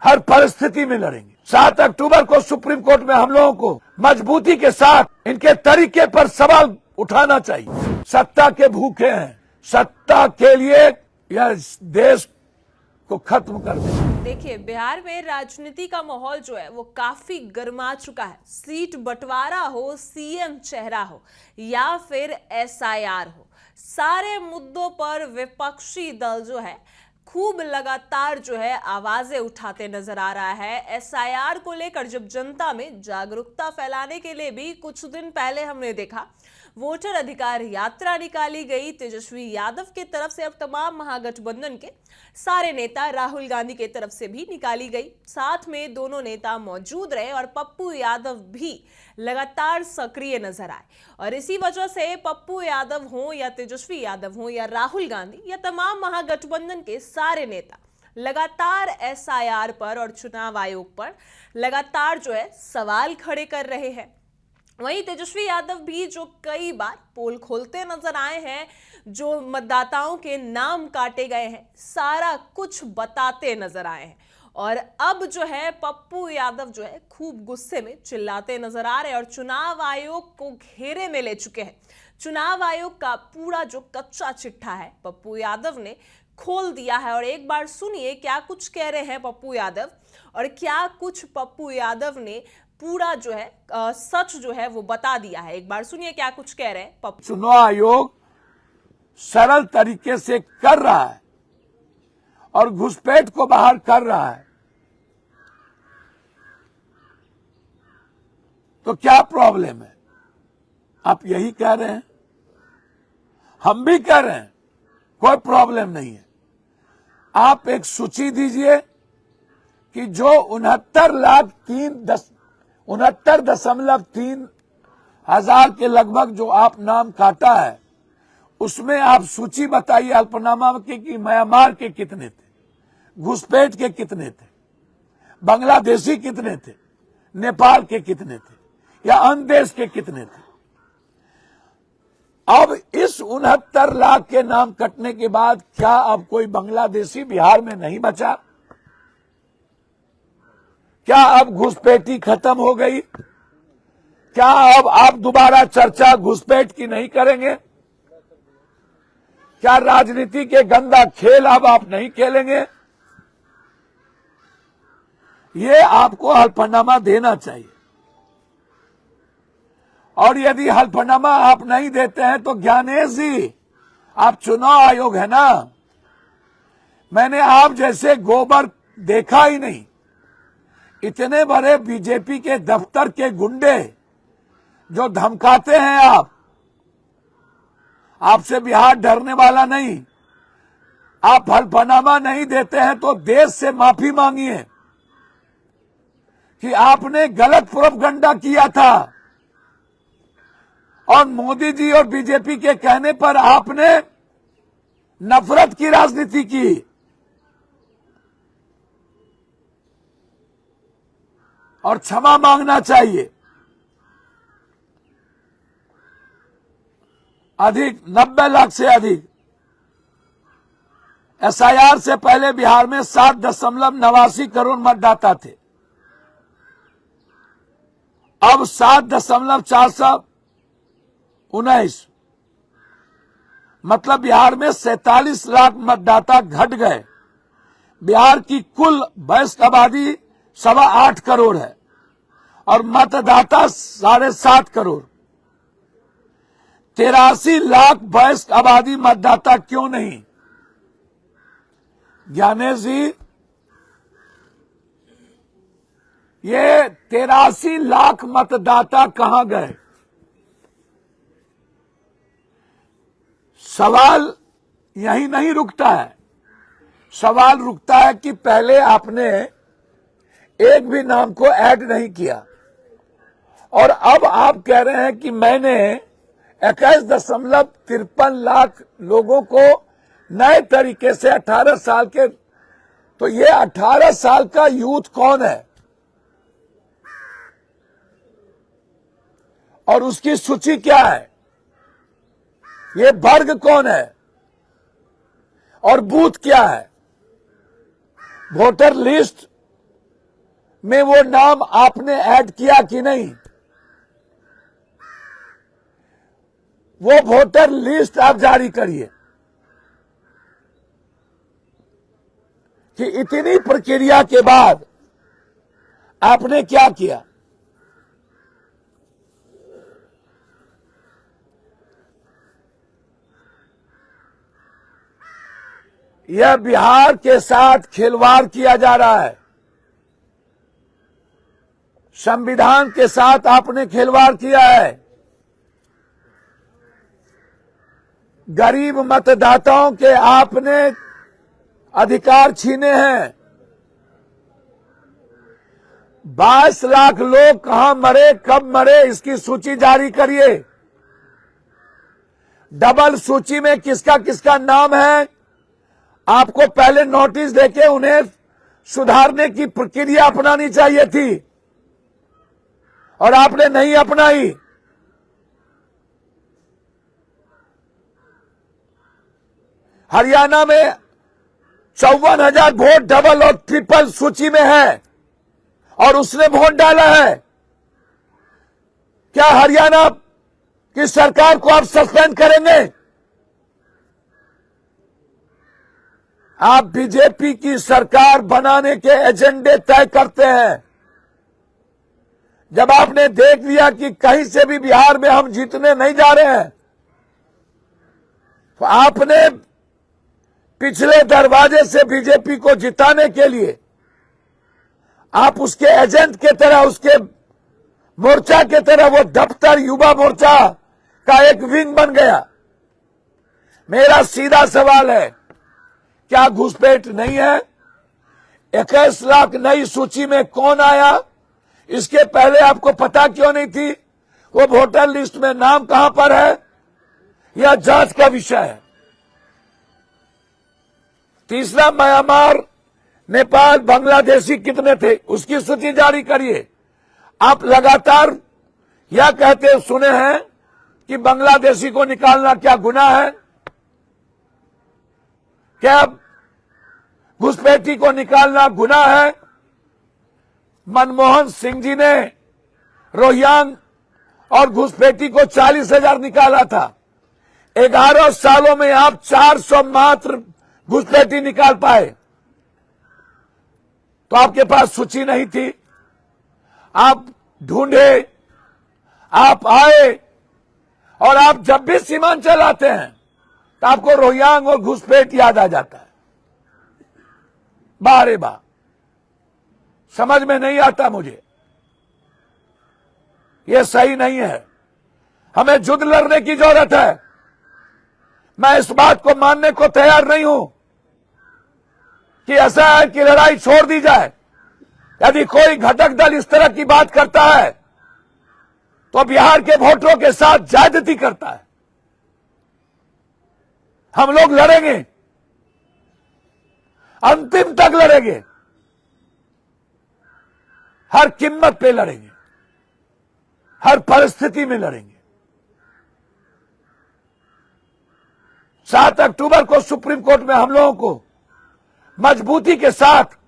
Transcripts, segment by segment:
हर परिस्थिति में लड़ेंगे। 7 अक्टूबर को सुप्रीम कोर्ट में हम लोगों को मजबूती के साथ इनके तरीके पर सवाल उठाना चाहिए। सत्ता के भूखे हैं, सत्ता के लिए यह देश को खत्म कर दे। देखिए, बिहार में राजनीति का माहौल जो है वो काफी गर्मा चुका है। सीट बंटवारा हो, सीएम चेहरा हो या फिर एसआईआर हो, सारे मुद्दों पर विपक्षी दल जो है खूब लगातार जो है आवाजें उठाते नजर आ रहा है। एसआईआर को लेकर जब जनता में जागरूकता फैलाने के लिए भी कुछ दिन पहले हमने देखा वोटर अधिकार यात्रा निकाली गई। तेजस्वी यादव की तरफ से अब तमाम महागठबंधन के सारे नेता, राहुल गांधी की तरफ से भी निकाली गई। साथ में दोनों नेता मौजूद रहे और पप्पू यादव भी लगातार सक्रिय नजर आए। और इसी वजह से पप्पू यादव हो या तेजस्वी यादव हो या राहुल गांधी या तमाम महागठबंधन के सारे नेता लगातार एसआईआर पर और चुनाव आयोग पर लगातार जो है सवाल खड़े कर रहे हैं। वहीं तेजस्वी यादव भी जो कई बार पोल खोलते नजर आए हैं, जो मतदाताओं के नाम काटे गए हैं, सारा कुछ बताते नजर आए हैं। और अब जो है पप्पू यादव जो है खूब गुस्से में चिल्लाते नजर आ रहे हैं और चुनाव आयोग को घेरे में ले चुके हैं। चुनाव आयोग का पूरा जो कच्चा चिट्ठा है पप्पू यादव ने खोल दिया है। और एक बार सुनिए क्या कुछ कह रहे हैं पप्पू यादव और क्या कुछ पप्पू यादव ने पूरा जो है सच जो है वो बता दिया है। एक बार सुनिए क्या कुछ कह रहे हैं पप्पू। चुनाव आयोग सरल तरीके से कर रहा है और घुसपैठ को बाहर कर रहा है, तो क्या प्रॉब्लम है? आप यही कह रहे हैं, हम भी कह रहे हैं, कोई प्रॉब्लम नहीं है। आप एक सूची दीजिए कि जो 69.3 हजार के लगभग जो आप नाम काटा है, उसमें आप सूची बताइए अल्पनामा के कि म्यांमार के कितने थे, घुसपैठ के कितने थे, बांग्लादेशी कितने थे, नेपाल के कितने थे या अन्य देश के कितने थे। अब इस 69 लाख के नाम कटने के बाद क्या अब कोई बांग्लादेशी बिहार में नहीं बचा? क्या अब घुसपैठी खत्म हो गई? क्या अब आप दोबारा चर्चा घुसपैठ की नहीं करेंगे? क्या राजनीति के गंदा खेल अब आप नहीं खेलेंगे? ये आपको हल्फनामा देना चाहिए। और यदि हल्फनामा आप नहीं देते हैं तो ज्ञानेश जी, आप चुनाव आयोग है ना, मैंने आप जैसे गोबर देखा ही नहीं। इतने बड़े बीजेपी के दफ्तर के गुंडे जो धमकाते हैं आपसे बिहार डरने वाला नहीं। आप हल्फनामा नहीं देते हैं तो देश से माफी मांगिए कि आपने गलत प्रोपगंडा किया था और मोदी जी और बीजेपी के कहने पर आपने नफरत की राजनीति की। और क्षमा मांगना चाहिए। अधिक 90 लाख से अधिक एसआईआर से पहले बिहार में 7.89 करोड़ मतदाता थे। अब 7.419, मतलब बिहार में 47 लाख मतदाता घट गए। बिहार की कुल वयस्क आबादी 8.25 करोड़ है और मतदाता 7.5 करोड़। 83 लाख वयस्क आबादी मतदाता क्यों नहीं? ज्ञानेश जी, ये 83 लाख मतदाता कहां गए? सवाल यही नहीं रुकता है। सवाल रुकता है कि पहले आपने एक भी नाम को ऐड नहीं किया और अब आप कह रहे हैं कि मैंने 21.53 लाख लोगों को नए तरीके से 18 साल के, तो ये 18 साल का यूथ कौन है और उसकी सूची क्या है? ये वर्ग कौन है और बूथ क्या है? वोटर लिस्ट में वो नाम आपने ऐड किया कि नहीं, वो वोटर लिस्ट आप जारी करिए कि इतनी प्रक्रिया के बाद आपने क्या किया। यह बिहार के साथ खिलवाड़ किया जा रहा है, संविधान के साथ आपने खिलवाड़ किया है, गरीब मतदाताओं के आपने अधिकार छीने हैं। 22 लाख लोग कहां मरे, कब मरे, इसकी सूची जारी करिए। डबल सूची में किसका किसका नाम है, आपको पहले नोटिस देके उन्हें सुधारने की प्रक्रिया अपनानी चाहिए थी और आपने नहीं अपनाई। हरियाणा में 54,000 वोट डबल और ट्रिपल सूची में है और उसने वोट डाला है। क्या हरियाणा की सरकार को आप सस्पेंड करेंगे? आप बीजेपी की सरकार बनाने के एजेंडे तय करते हैं। जब आपने देख लिया कि कहीं से भी बिहार में हम जीतने नहीं जा रहे हैं, तो आपने पिछले दरवाजे से बीजेपी को जिताने के लिए आप उसके एजेंट के तरह, उसके मोर्चा के तरह, वो दफ्तर युवा मोर्चा का एक विंग बन गया। मेरा सीधा सवाल है, क्या घुसपैठ नहीं है? 21 लाख नई सूची में कौन आया, इसके पहले आपको पता क्यों नहीं थी? वो वोटर लिस्ट में नाम कहां पर है, यह जांच का विषय है। तीसरा, म्यांमार, नेपाल, बांग्लादेशी कितने थे, उसकी सूची जारी करिए। आप लगातार यह कहते सुने हैं कि बांग्लादेशी को निकालना क्या गुनाह है? क्या घुसपैठी को निकालना गुनाह है? मनमोहन सिंह जी ने रोहिंग्या और घुसपैठी को 40,000 निकाला था। 11 सालों में आप 400 मात्र घुसपैठी निकाल पाए। तो आपके पास सूची नहीं थी, आप ढूंढे, आप आए, और आप जब भी सीमांचल आते हैं तो आपको रोहिंग्या और घुसपैठ याद आ जाता है। बारे बा समझ में नहीं आता मुझे, यह सही नहीं है। हमें युद्ध लड़ने की जरूरत है। मैं इस बात को मानने को तैयार नहीं हूं कि ऐसा है कि लड़ाई छोड़ दी जाए। यदि कोई घटक दल इस तरह की बात करता है तो बिहार के वोटरों के साथ ज्यादती करता है। हम लोग लड़ेंगे, अंतिम तक लड़ेंगे, हर कीमत पे लड़ेंगे, हर परिस्थिति में लड़ेंगे। 7 अक्टूबर को सुप्रीम कोर्ट में हम लोगों को मजबूती के साथ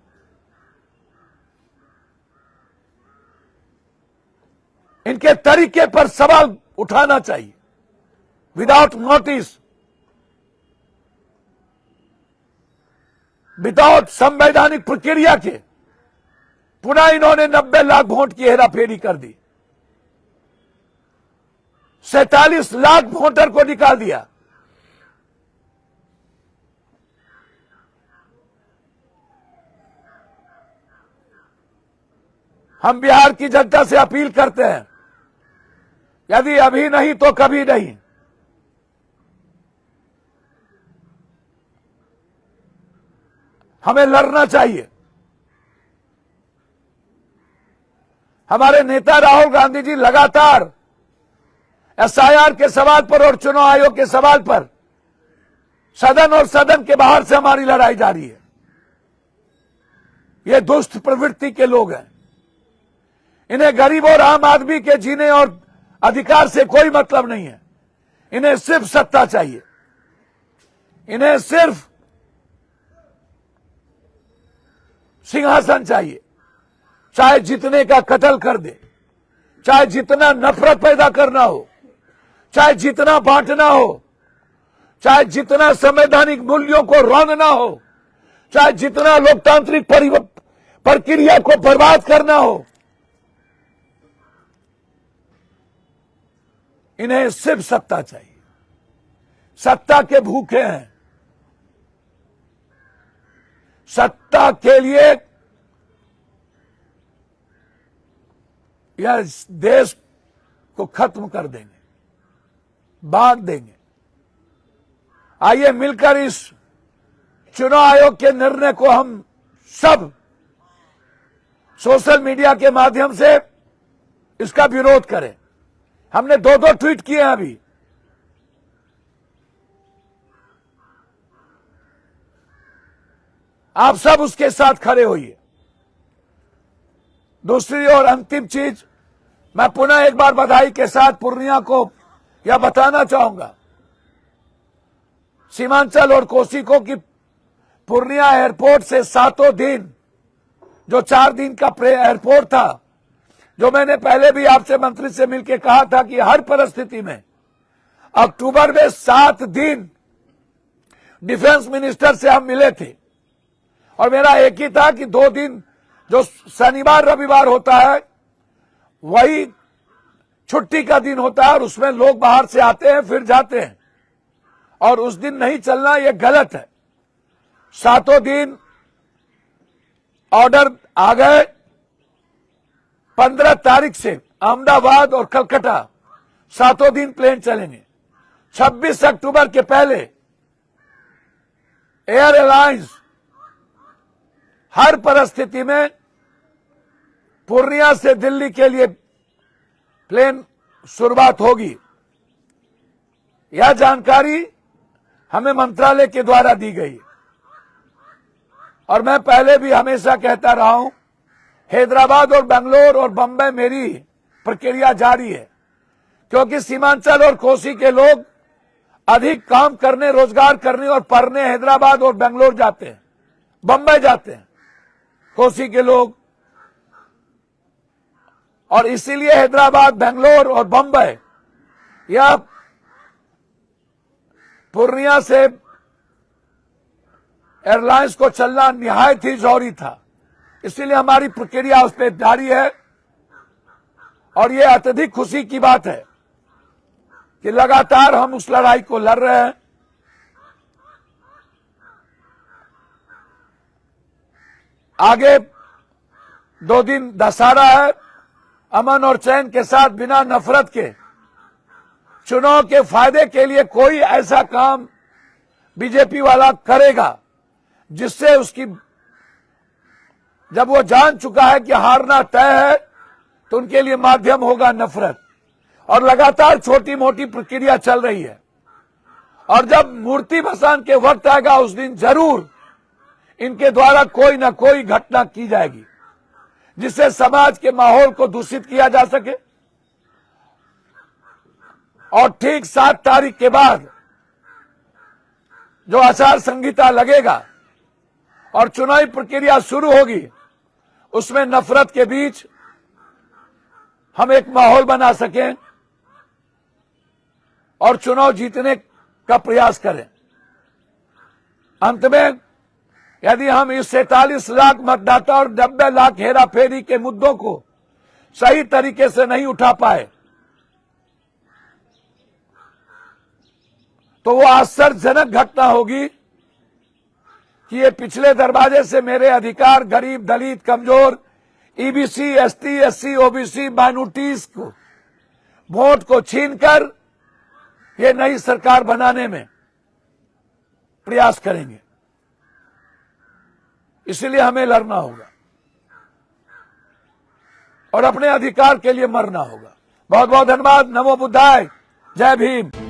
इनके तरीके पर सवाल उठाना चाहिए, विदाउट नोटिस, विदाउट संवैधानिक प्रक्रिया के। पुनः इन्होंने 90 लाख वोट की हेराफेरी कर दी, 47 लाख वोटर को निकाल दिया। हम बिहार की जनता से अपील करते हैं, यदि अभी नहीं तो कभी नहीं। हमें लड़ना चाहिए। हमारे नेता राहुल गांधी जी लगातार एसआईआर के सवाल पर और चुनाव आयोग के सवाल पर सदन और सदन के बाहर से हमारी लड़ाई जारी है। ये दुष्ट प्रवृत्ति के लोग हैं। इन्हें गरीब और आम आदमी के जीने और अधिकार से कोई मतलब नहीं है। इन्हें सिर्फ सत्ता चाहिए, इन्हें सिर्फ सिंहासन चाहिए, चाहे जितने का कत्ल कर दे, चाहे जितना नफरत पैदा करना हो, चाहे जितना बांटना हो, चाहे जितना संवैधानिक मूल्यों को रौंदना हो, चाहे जितना लोकतांत्रिक प्रक्रिया को बर्बाद करना हो, इन्हें सिर्फ सत्ता चाहिए। सत्ता के भूखे हैं, सत्ता के लिए यह देश को खत्म कर देंगे, बांट देंगे। आइए मिलकर इस चुनाव आयोग के निर्णय को हम सब सोशल मीडिया के माध्यम से इसका विरोध करें। हमने 2-2 ट्वीट किए हैं अभी। आप सब उसके साथ खड़े होइए। दूसरी और अंतिम चीज, मैं पुनः एक बार बधाई के साथ पूर्णिया को यह बताना चाहूंगा, सीमांचल और कोसी को, कि पूर्णिया एयरपोर्ट से 7 दिन, जो 4 दिन का एयरपोर्ट था, जो मैंने पहले भी आपसे मंत्री से मिलकर कहा था कि हर परिस्थिति में अक्टूबर में 7 दिन डिफेंस मिनिस्टर से हम मिले थे, और मेरा एक ही था कि 2 दिन जो शनिवार रविवार होता है वही छुट्टी का दिन होता है, और उसमें लोग बाहर से आते हैं फिर जाते हैं, और उस दिन नहीं चलना यह गलत है। 7 दिन ऑर्डर आ गए। 15 तारीख से अहमदाबाद और कलकत्ता 7 दिन प्लेन चलेंगे। 26 अक्टूबर के पहले एयर एलायंस हर परिस्थिति में पूर्णिया से दिल्ली के लिए प्लेन शुरुआत होगी। यह जानकारी हमें मंत्रालय के द्वारा दी गई, और मैं पहले भी हमेशा कहता रहा हूं, हैदराबाद और बेंगलोर और बंबई मेरी प्रक्रिया जारी है, क्योंकि सीमांचल और कोसी के लोग अधिक काम करने, रोजगार करने और पढ़ने हैदराबाद और बेंगलोर जाते हैं, बंबई जाते हैं कोसी के लोग, और इसीलिए हैदराबाद, बेंगलोर और बंबई यह पूर्णिया से एयरलाइंस को चलना निहायत ही जरूरी था। इसीलिए हमारी प्रक्रिया उस पर जारी है, और ये अत्यधिक खुशी की बात है कि लगातार हम उस लड़ाई को लड़ रहे हैं। आगे 2 दिन दशहरा है। अमन और चैन के साथ, बिना नफरत के, चुनाव के फायदे के लिए कोई ऐसा काम बीजेपी वाला करेगा जिससे उसकी, जब वो जान चुका है कि हारना तय है, तो उनके लिए माध्यम होगा नफरत। और लगातार छोटी मोटी प्रक्रिया चल रही है, और जब मूर्ति भसान के वक्त आएगा उस दिन जरूर इनके द्वारा कोई ना कोई घटना की जाएगी जिससे समाज के माहौल को दूषित किया जा सके। और ठीक 7 तारीख के बाद जो आचार संहिता लगेगा और चुनावी प्रक्रिया शुरू होगी, उसमें नफरत के बीच हम एक माहौल बना सकें और चुनाव जीतने का प्रयास करें। अंत में यदि हम इस 47 लाख मतदाता और 90 लाख हेराफेरी के मुद्दों को सही तरीके से नहीं उठा पाए, तो वो आश्चर्यजनक घटना होगी कि ये पिछले दरवाजे से मेरे अधिकार, गरीब, दलित, कमजोर, EBC, ST, SC, OBC, minorities को वोट को छीनकर ये नई सरकार बनाने में प्रयास करेंगे। इसलिए हमें लड़ना होगा और अपने अधिकार के लिए मरना होगा। बहुत बहुत धन्यवाद। नमो बुद्धाय। जय भीम।